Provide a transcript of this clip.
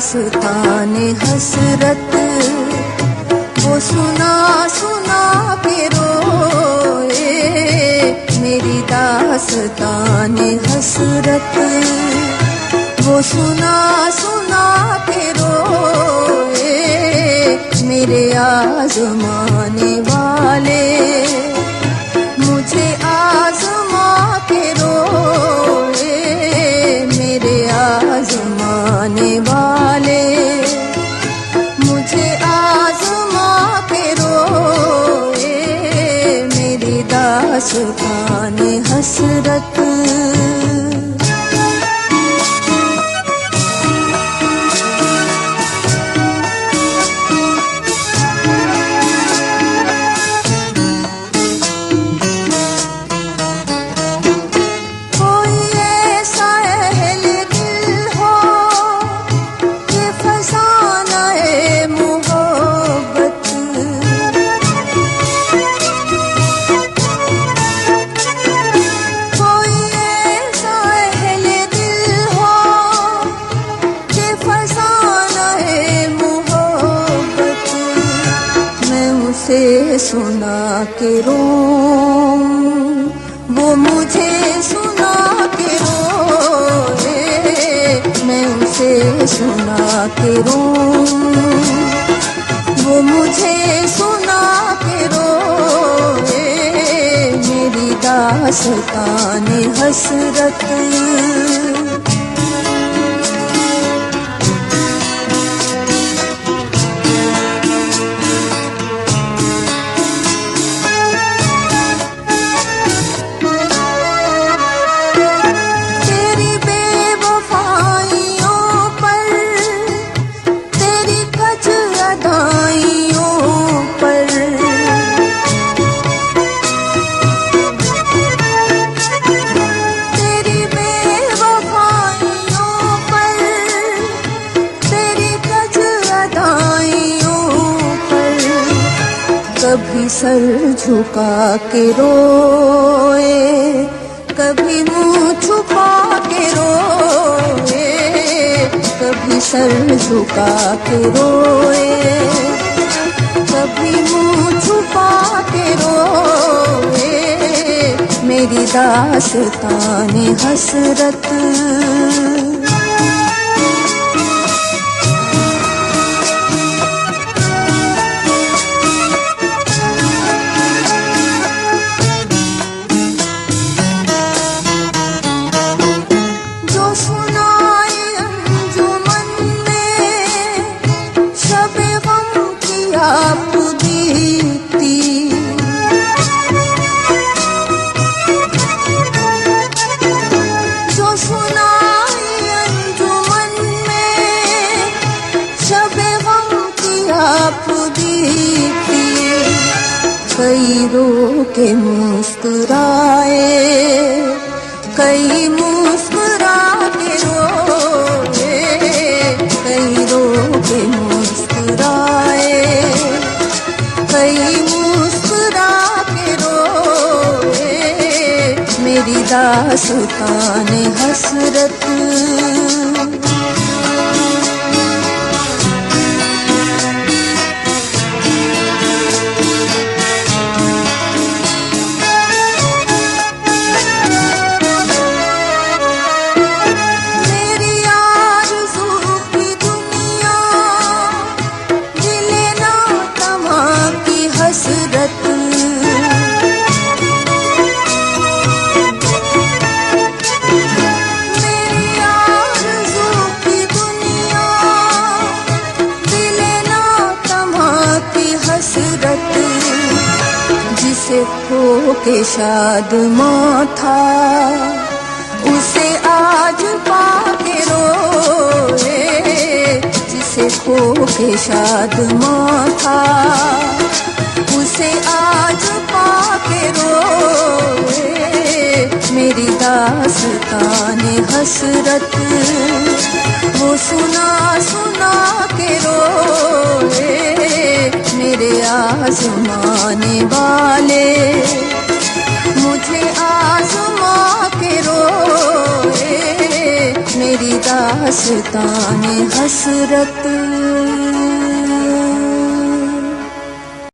दास्ताने हसरत वो सुना सुना के रोए, मेरी दास्ताने हसरत वो सुना सुना के रोए, मेरे आज़माने वाले मुझे आज़मा के रोए, मेरे आज़माने वाले मुझे आज़मा के रोए, मेरी दास्ताने हसरत। सुना के रोऊं वो मुझे सुना के रोए, मैं उसे सुना के रोऊं वो मुझे सुना के रोए, मेरी दास्ताने हसरत। कभी सर झुका के रोए, कभी मुंह छुपा के रोए, कभी सर झुका के रोए, कभी मुंह छुपा के रोए, मेरी दास्ताने हसरत। कई रो के मुस्कुराए, कई मुस्कुरा के रोए, कई रो के मुस्कुराए, कई मुस्कुरा के रोए, मेरी दास्ताने हसरत। जिसे खो के शादमां था उसे आज पाके रोए, जिसे खो के शादमां था उसे आज पाके रोए, मेरी दास्ताने हसरत वो सुना सुना के रोए, मेरे आज़माने वाले मुझे आज़मा के रोए, मेरी दास्ताने दास्तान हसरत।